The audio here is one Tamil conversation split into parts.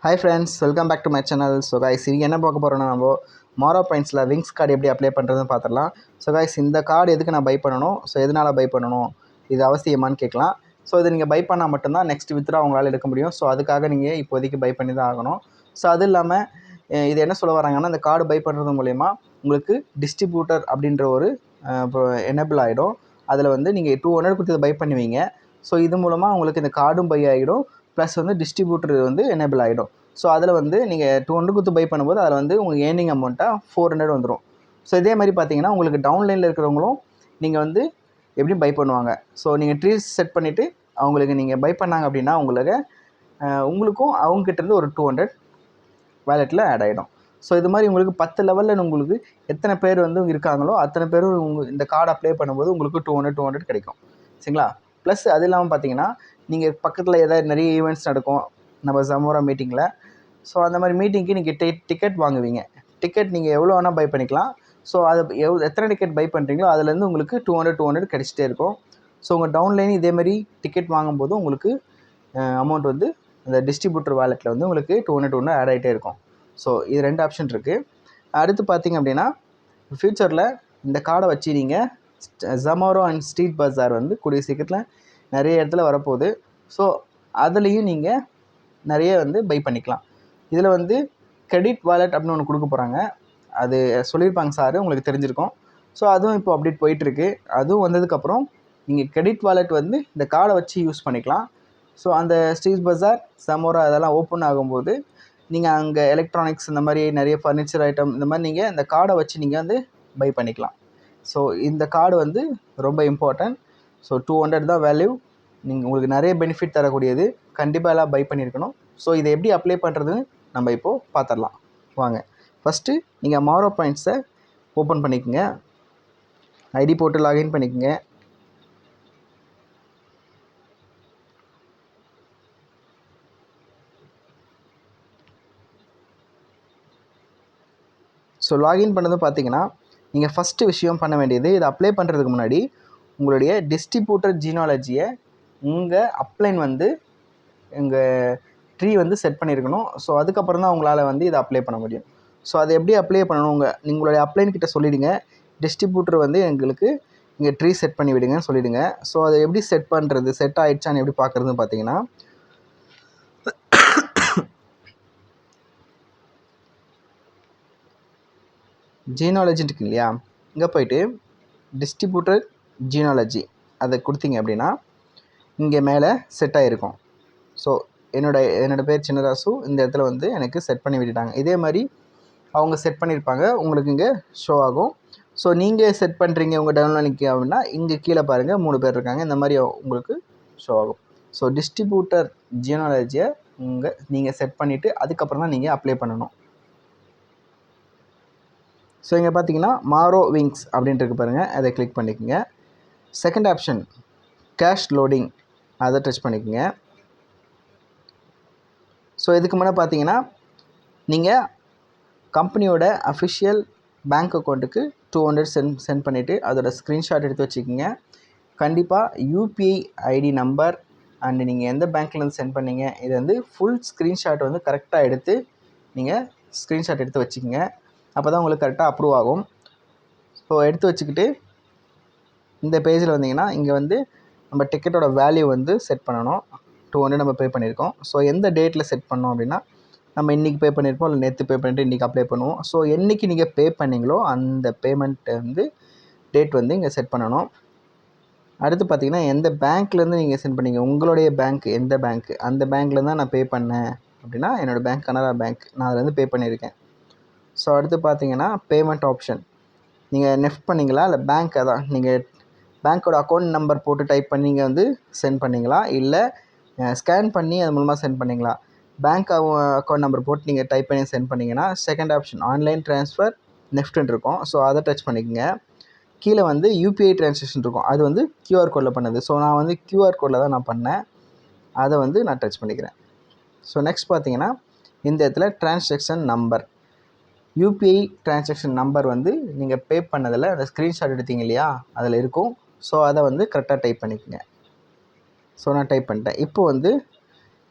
Hi friends, welcome back to my channel. So guys, இன்றைக்கி என்ன பார்க்க போகிறோன்னா நம்ம மாரோ பாயிண்ட்ஸில் விங்ஸ் கார்டு எப்படி அப்ளை பண்ணுறதுன்னு பார்த்துடலாம். ஸோ guys, இந்த கார்டு எதுக்கு நான் பை பண்ணணும், ஸோ எதனால் பை பண்ணணும், இது அவசியமானு கேட்கலாம். ஸோ இது நீங்கள் பை பண்ணால் மட்டும்தான் நெக்ஸ்ட் வித்ரா உங்களால் எடுக்க முடியும். ஸோ அதுக்காக நீங்கள் இப்போதைக்கு பை பண்ணி தான் ஆகணும். ஸோ அது இல்லாமல் இது என்ன சொல்ல வராங்கன்னா, இந்த கார்டு பை பண்ணுறது மூலயமா உங்களுக்கு டிஸ்ட்ரிபியூட்டர் அப்படின்ற ஒரு எனேபிள் ஆகிடும். அதில் வந்து நீங்கள் 200 கொடுத்து பை பண்ணுவீங்க. ஸோ இது மூலமாக உங்களுக்கு இந்த கார்டும் பை ஆகிடும், ப்ளஸ் வந்து டிஸ்ட்ரிபியூட்டர் வந்து எனேபிள் ஆகிடும். ஸோ அதில் வந்து நீங்கள் 200 கொடுத்து பை பண்ணும்போது அதில் வந்து உங்களுக்கு ஏர்னிங் அமௌண்ட்டாக 400 வந்துடும். ஸோ இதே மாதிரி பார்த்தீங்கன்னா உங்களுக்கு டவுன்லைனில் இருக்கிறவங்களும் நீங்கள் வந்து எப்படி பை பண்ணுவாங்க. ஸோ நீங்கள் ட்ரீஸ் செட் பண்ணிவிட்டு அவங்களுக்கு நீங்கள் பை பண்ணாங்க அப்படின்னா உங்களுக்கும் அவங்ககிட்டருந்து ஒரு 200 வேலெட்டில் ஆட் ஆகிடும். ஸோ இது மாதிரி உங்களுக்கு 10 லெவலில் உங்களுக்கு எத்தனை பேர் வந்து இருக்காங்களோ அத்தனை பேரும் இந்த கார்டு அப்ளை பண்ணும்போது உங்களுக்கு 200 கிடைக்கும். சரிங்களா? ப்ளஸ் அது இல்லாமல் பார்த்தீங்கன்னா நீங்கள் பக்கத்தில் ஏதாவது நிறைய ஈவெண்ட்ஸ் நடக்கும் நம்ம ஜமோரா மீட்டிங்கில். ஸோ அந்த மாதிரி மீட்டிங்க்கு நீங்கள் டிக்கெட் வாங்குவீங்க. டிக்கெட் நீங்கள் எவ்வளோ வேணால் பை பண்ணிக்கலாம். ஸோ அது எத்தனை டிக்கெட் பை பண்ணுறீங்களோ அதுலேருந்து உங்களுக்கு 200 கிடைச்சிட்டே இருக்கும். ஸோ உங்கள் டவுன்லைன் இதேமாதிரி டிக்கெட் வாங்கும்போது உங்களுக்கு அமௌண்ட் வந்து இந்த டிஸ்ட்ரிபியூட்டர் வாலெட்டில் வந்து உங்களுக்கு 200 ஆட் ஆகிட்டே இருக்கும். ஸோ இது 2 ஆப்ஷன் இருக்குது. அடுத்து பார்த்திங்க அப்படின்னா ஃப்யூச்சரில் இந்த கார்டை வச்சு நீங்கள் ஜமோரா அண்ட் ஸ்ட்ரீட் பஜார் வந்து கூடிய சீக்கிரத்தில் நிறைய இடத்துல வரப்போகுது. ஸோ அதுலேயும் நீங்கள் நிறைய வந்து பை பண்ணிக்கலாம். இதில் வந்து கிரெடிட் வாலெட் அப்படின்னு ஒன்று கொடுக்க போகிறாங்க. அது சொல்லியிருப்பாங்க சார், உங்களுக்கு தெரிஞ்சிருக்கும். ஸோ அதுவும் இப்போ அப்டேட் போயிட்டுருக்கு. அதுவும் வந்ததுக்கப்புறம் நீங்கள் கிரெடிட் வாலெட் வந்து இந்த கார்டை வச்சு யூஸ் பண்ணிக்கலாம். ஸோ அந்த ஸ்ட்ரீட் பஜார் ஜமோரா அதெல்லாம் ஓப்பன் ஆகும்போது நீங்கள் அங்கே எலக்ட்ரானிக்ஸ் இந்த மாதிரி நிறைய ஃபர்னிச்சர் ஐட்டம் இந்த மாதிரி நீங்கள் இந்த கார்டை வச்சு நீங்கள் வந்து பை பண்ணிக்கலாம். ஸோ இந்த கார்டு வந்து ரொம்ப இம்பார்ட்டன்ட். ஸோ 200 தான் வேல்யூ. உங்களுக்கு நிறைய பெனிஃபிட் தரக்கூடியது. கண்டிப்பாக எல்லாம் பை பண்ணியிருக்கணும். ஸோ இதை எப்படி அப்ளை பண்ணுறதுன்னு நம்ம இப்போது பார்த்துடலாம் வாங்க. ஃபஸ்ட்டு நீங்கள் மாரோ பாயிண்ட்ஸை ஓப்பன் பண்ணிக்கோங்க. ஐடி போட்டு லாகின் பண்ணிக்கோங்க. ஸோ லாகின் பண்ணது பார்த்தீங்கன்னா நீங்கள் ஃபஸ்ட்டு விஷயம் பண்ண வேண்டியது, இதை அப்ளை பண்ணுறதுக்கு முன்னாடி உங்களுடைய டிஸ்ட்ரிபியூட்டர் ஜீனாலஜியை உங்கள் அப்ளைன் வந்து உங்கள் ட்ரீ வந்து செட் பண்ணியிருக்கணும். ஸோ அதுக்கப்புறம் தான் உங்களால் வந்து இதை அப்ளை பண்ண முடியும். ஸோ அதை எப்படி அப்ளை பண்ணணும், உங்களுடைய அப்ளைன் கிட்ட சொல்லிவிடுங்க. டிஸ்ட்ரிபியூட்டர் வந்து எங்களுக்கு இங்கே ட்ரீ செட் பண்ணி விடுங்கன்னு சொல்லிவிடுங்க. ஸோ அதை எப்படி செட் பண்ணுறது, செட் ஆகிடுச்சான்னு எப்படி பார்க்குறதுன்னு பார்த்தீங்கன்னா, ஜீனாலஜி இருக்கு இல்லையா, இங்கே போய்ட்டு டிஸ்ட்ரிபியூட்டர் ஜீனாலஜி அதை கொடுத்தீங்க அப்படின்னா இங்கே மேலே செட் ஆகிருக்கும். ஸோ என்னோடய பேர் சின்னராசு. இந்த இடத்துல வந்து எனக்கு செட் பண்ணி விட்டுட்டாங்க. இதே மாதிரி அவங்க செட் பண்ணியிருப்பாங்க, உங்களுக்கு இங்கே ஷோ ஆகும். ஸோ நீங்கள் செட் பண்ணுறீங்க உங்கள் டவுன்லைனுக்கு அப்படின்னா இங்கே கீழே பாருங்கள் 3 பேர் இருக்காங்க, இந்த மாதிரி உங்களுக்கு ஷோ ஆகும். ஸோ டிஸ்ட்ரிபியூட்டர் ஜீனாலஜியை நீங்கள் செட் பண்ணிவிட்டு அதுக்கப்புறம் தான் நீங்கள் அப்ளை பண்ணணும். ஸோ இங்கே பார்த்தீங்கன்னா மாரோ விங்ஸ் அப்படின்ட்டு இருக்கு பாருங்கள், அதை கிளிக் பண்ணிக்கோங்க. செகண்ட் ஆப்ஷன் கேஷ் லோடிங், அதை டச் பண்ணிக்கோங்க. ஸோ இதுக்கு முன்னே பார்த்தீங்கன்னா நீங்கள் கம்பெனியோட அஃபிஷியல் பேங்க் அக்கௌண்ட்டுக்கு 200 சென்ட் பண்ணிவிட்டு அதோட ஸ்க்ரீன்ஷாட் எடுத்து வச்சுக்கோங்க. கண்டிப்பாக யூபிஐ ஐடி நம்பர் அண்டு நீங்கள் எந்த பேங்க்லேருந்து சென்ட் பண்ணீங்க இது வந்து ஃபுல் ஸ்க்ரீன்ஷாட் வந்து கரெக்டாக எடுத்து நீங்கள் ஸ்க்ரீன்ஷாட் எடுத்து வச்சுக்கோங்க. அப்போ தான் உங்களுக்கு கரெக்டாக அப்ரூவ் ஆகும். ஸோ எடுத்து வச்சுக்கிட்டு இந்த பேஜில் வந்தீங்கன்னா இங்கே வந்து நம்ம டிக்கெட்டோட வேல்யூ வந்து செட் பண்ணணும். 200 நம்ம பே பண்ணியிருக்கோம். ஸோ எந்த டேட்டில் செட் பண்ணோம் அப்படின்னா, நம்ம இன்றைக்கி பே பண்ணியிருப்போம், இல்லை நேற்று பே பண்ணிட்டு இன்றைக்கி அப்ளை பண்ணுவோம். ஸோ என்றைக்கு நீங்கள் பே பண்ணிங்களோ அந்த பேமெண்ட்டை வந்து டேட் வந்து இங்கே செட் பண்ணணும். அடுத்து பார்த்திங்கன்னா எந்த பேங்க்லேருந்து நீங்கள் சென்ட் பண்ணீங்க, உங்களுடைய பேங்க் எந்த பேங்க்கு, அந்த பேங்க்லேருந்து தான் நான் பே பண்ணேன் அப்படின்னா என்னோடய பேங்க் கனரா பேங்க், நான் அதுலேருந்து பே பண்ணியிருக்கேன். ஸோ அடுத்து பார்த்தீங்கன்னா பேமெண்ட் ஆப்ஷன், நீங்கள் நெஃப்ட் பண்ணிங்களா இல்லை பேங்க், அதான் நீங்கள் பேங்க்கோட அக்கௌண்ட் நம்பர் போட்டு டைப் பண்ணி நீங்கள் வந்து சென்ட் பண்ணிங்களா, இல்லை ஸ்கேன் பண்ணி அது மூலமாக சென்ட் பண்ணிங்களா. பேங்க் அக்கௌண்ட் நம்பர் போட்டு நீங்கள் டைப் பண்ணி சென்ட் பண்ணிங்கன்னா செகண்ட் ஆப்ஷன் ஆன்லைன் ட்ரான்ஸ்ஃபர் நெஃப்ட்னு இருக்கும். ஸோ அதை டச் பண்ணிக்கோங்க. கீழே வந்து யூபிஐ ட்ரான்சாக்ஷன் இருக்கும், அது வந்து கியூஆர் கோடில் பண்ணது. ஸோ நான் வந்து கியூஆர் கோடில் தான் நான் பண்ணேன், அதை வந்து நான் டச் பண்ணிக்கிறேன். ஸோ நெக்ஸ்ட் பார்த்தீங்கன்னா இந்த இடத்துல transaction number, UPI transaction number வந்து நீங்கள் பே பண்ணதில் அந்த ஸ்க்ரீன்ஷாட் எடுத்தீங்க இல்லையா, அதில் இருக்கும். ஸோ அதை வந்து கரெக்டாக டைப் பண்ணிக்கோங்க. ஸோ நான் டைப் பண்ணிட்டேன். இப்போ வந்து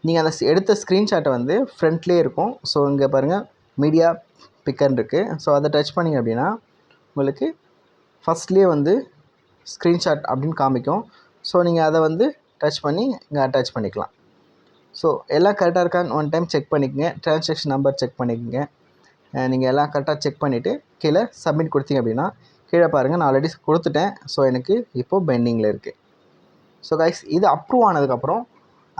நீங்கள் அந்த எடுத்த ஸ்க்ரீன்ஷாட்டை வந்து ஃப்ரண்ட்லேயே இருக்கும். ஸோ இங்கே பாருங்கள் மீடியா பிக்கர்னு இருக்குது. ஸோ அதை டச் பண்ணிங்க அப்படின்னா உங்களுக்கு ஃபஸ்ட்லேயே வந்து ஸ்க்ரீன்ஷாட் அப்படின்னு காமிக்கும். ஸோ நீங்கள் அதை வந்து டச் பண்ணி இங்கே அட்டாச் பண்ணிக்கலாம். ஸோ எல்லாம் கரெக்டாக இருக்கான்னு ஒன் டைம் செக் பண்ணிக்கோங்க. ட்ரான்சாக்ஷன் நம்பர் செக் பண்ணிக்கோங்க. நீங்கள் எல்லாம் கரெக்டாக செக் பண்ணிவிட்டு கீழே சப்மிட் கொடுத்தீங்க அப்படின்னா கீழே பாருங்கள் நான் ஆல்ரெடி கொடுத்துட்டேன். ஸோ எனக்கு இப்போது பெண்டிங்கில் இருக்குது. ஸோ கைஸ் இது அப்ரூவ் ஆனதுக்கப்புறம்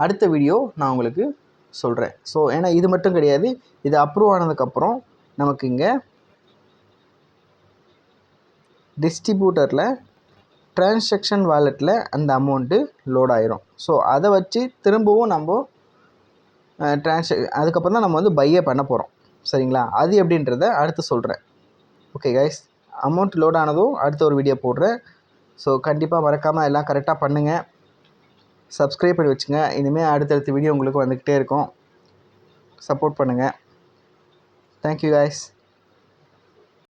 அடுத்த வீடியோ நான் உங்களுக்கு சொல்கிறேன். ஸோ ஏன்னா இது மட்டும் கிடையாது, இது அப்ரூவ் ஆனதுக்கப்புறம் நமக்கு இங்கே டிஸ்ட்ரிபியூட்டரில் ட்ரான்சாக்ஷன் வாலெட்டில் அந்த அமௌண்ட்டு லோட் ஆயிரும். ஸோ அதை வச்சு திரும்பவும் நம்ம அதுக்கப்புறம் தான் நம்ம வந்து பையே பண்ண போகிறோம். சரிங்களா? அது எப்படின்றத அடுத்து சொல்கிறேன். ஓகே கைஸ், அமௌண்ட் லோட் ஆனதும் அடுத்த ஒரு வீடியோ போடுறேன். ஸோ கண்டிப்பாக மறக்காமல் எல்லாம் கரெக்டாக பண்ணுங்கள். சப்ஸ்கிரைப் பண்ணி வச்சுங்க. இனிமேல் அடுத்தடுத்த வீடியோ உங்களுக்கு வந்துக்கிட்டே இருக்கும். சப்போர்ட் பண்ணுங்கள். Thank you guys.